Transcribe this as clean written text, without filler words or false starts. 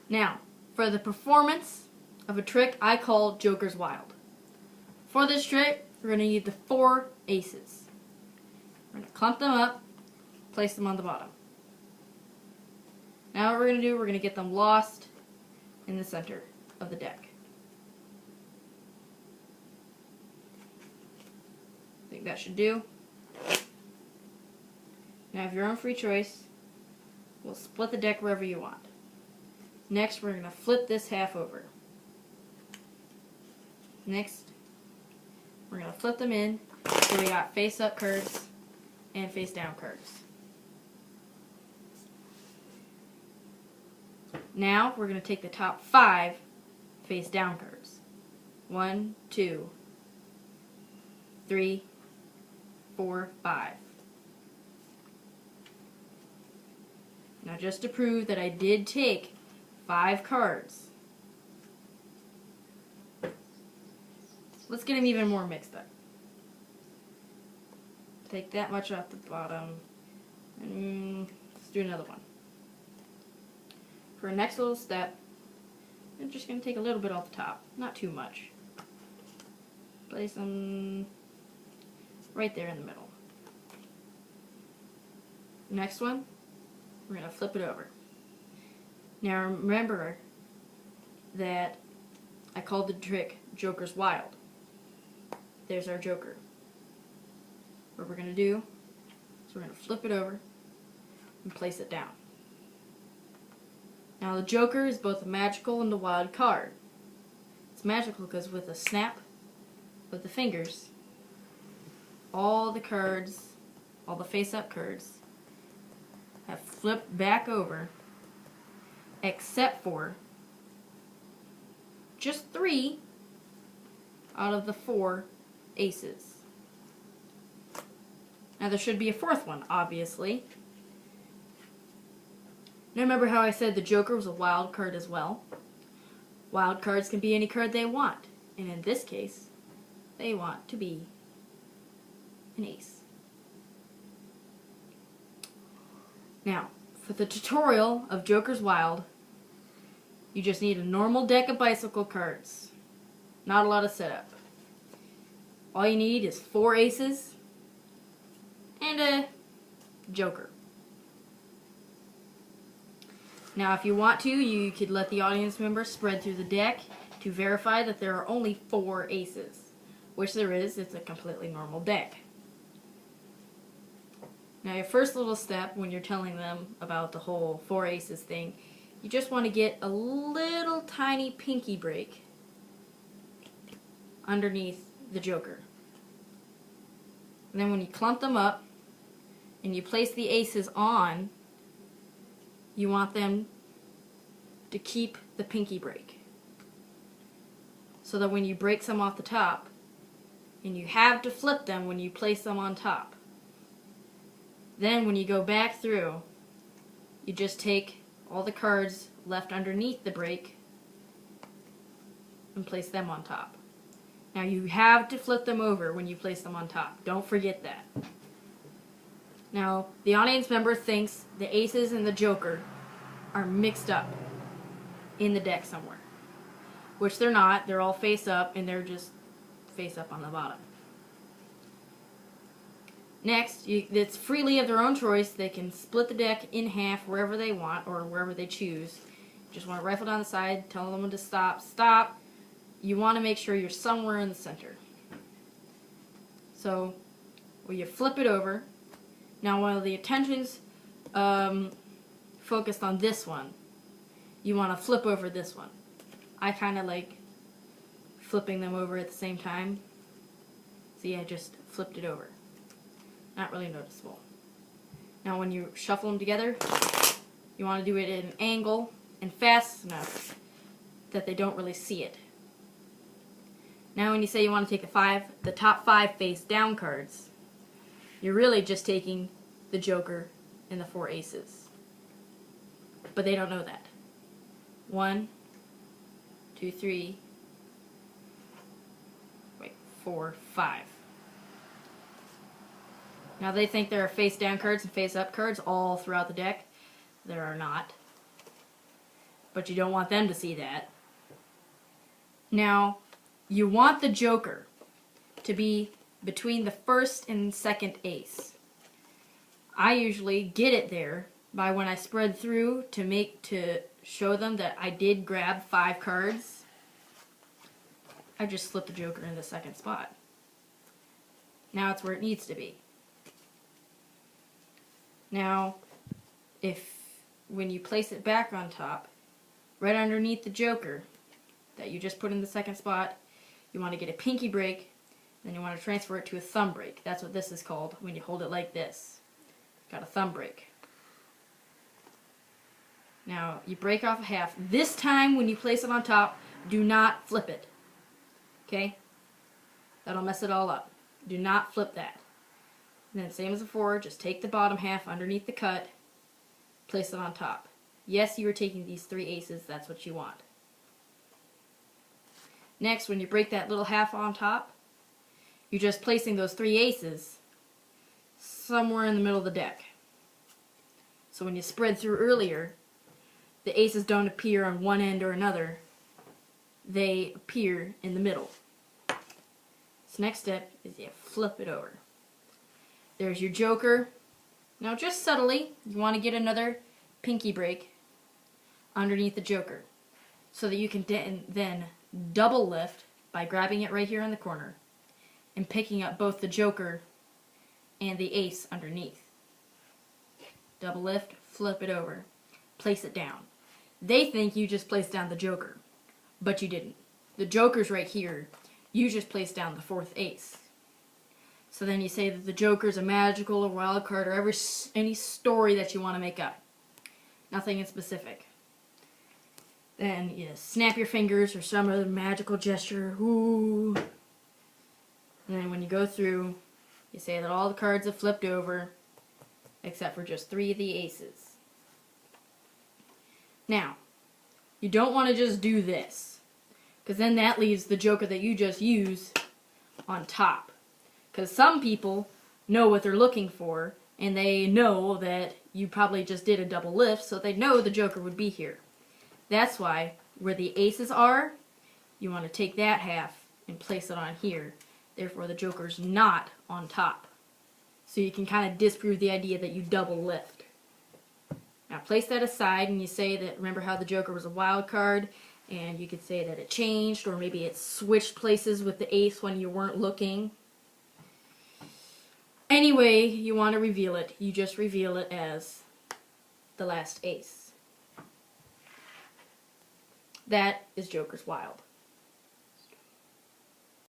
Now, for the performance of a trick I call Joker's Wild. For this trick, we're going to need the 4 aces. We're going to clump them up, place them on the bottom. Now what we're going to do, we're going to get them lost in the center of the deck. I think that should do. Now have your own free choice. We'll split the deck wherever you want. Next, we're going to flip this half over. Next, we're going to flip them in so we got face up cards and face down cards. Now we're going to take the top 5 face down cards. 1, 2, 3, 4, 5. Now just to prove that I did take 5 cards, let's get them even more mixed up. Take that much off the bottom, and let's do another one. For our next little step, I'm just going to take a little bit off the top, not too much. Place them right there in the middle. Next one, we're going to flip it over. Now remember that I called the trick Joker's Wild. There's our Joker. What we're going to do is we're going to flip it over and place it down. Now the Joker is both a magical and a wild card. It's magical because with a snap of the fingers, all the cards, all the face-up cards, have flipped back over, except for just 3 out of the 4 aces. Now there should be a 4th one, obviously. Now remember how I said the Joker was a wild card as well? Wild cards can be any card they want, and in this case, they want to be an ace. Now, for the tutorial of Joker's Wild, you just need a normal deck of bicycle cards. Not a lot of setup. All you need is 4 aces and a Joker. Now if you want to, you could let the audience member spread through the deck to verify that there are only 4 aces. Which there is, it's a completely normal deck. Now your first little step when you're telling them about the whole 4 aces thing, you just want to get a little tiny pinky break underneath the Joker. And then when you clump them up and you place the aces on, you want them to keep the pinky break. So that when you break some off the top, and you have to flip them when you place them on top, then when you go back through, you just take all the cards left underneath the break and place them on top. Now you have to flip them over when you place them on top. Don't forget that. Now, the audience member thinks the aces and the Joker are mixed up in the deck somewhere. Which they're not. They're all face up, and they're just face up on the bottom. Next, it's freely of their own choice. They can split the deck in half wherever they want, or wherever they choose. Just want to rifle down the side, tell them when to stop. Stop! You want to make sure you're somewhere in the center. So, well, you flip it over. Now, while the attention's focused on this one, you want to flip over this one. I kind of like flipping them over at the same time. See, I just flipped it over. Not really noticeable. Now, when you shuffle them together, you want to do it at an angle and fast enough that they don't really see it. Now, when you say you want to take the top 5 face down cards, you're really just taking the Joker and the 4 aces. But they don't know that. 1, 2, 3, 4, 5. Now they think there are face down cards and face up cards all throughout the deck. There are not. but you don't want them to see that. Now, you want the joker to be between the first and second ace. I usually get it there by when I spread through to show them that I did grab 5 cards. I just slip the joker in the second spot. Now it's where it needs to be. Now, when you place it back on top, right underneath the joker that you just put in the second spot, you want to get a pinky break, then you want to transfer it to a thumb break. That's what this is called when you hold it like this. Got a thumb break. Now, you break off a half. This time, when you place it on top, do not flip it. Okay? That'll mess it all up. Do not flip that. And then same as before, just take the bottom half underneath the cut, place it on top. Yes, you are taking these 3 aces, that's what you want. Next, when you break that little half on top, you're just placing those 3 aces somewhere in the middle of the deck. So when you spread through earlier, the aces don't appear on one end or another. They appear in the middle. So next step is you flip it over. There's your joker. Now just subtly, you want to get another pinky break underneath the joker so that you can then double lift by grabbing it right here in the corner and picking up both the joker and the ace underneath. Double lift, flip it over, place it down. They think you just placed down the joker, but you didn't. The joker's right here. You just placed down the 4th ace. So then you say that the joker's a magical or wild card or any story that you want to make up. Nothing in specific. Then you snap your fingers or some other magical gesture. Ooh. And then when you go through, you say that all the cards have flipped over except for just 3 of the aces. Now, you don't want to just do this, because then that leaves the joker that you just used on top. Because some people know what they're looking for, and they know that you probably just did a double lift, so they know the joker would be here. That's why, where the aces are, you want to take that half and place it on here. Therefore, the joker's not on top. So you can kind of disprove the idea that you double lift. Now place that aside and you say that, remember how the joker was a wild card, and you could say that it changed, or maybe it switched places with the ace when you weren't looking. Anyway, you want to reveal it. You just reveal it as the last ace. That is Joker's Wild.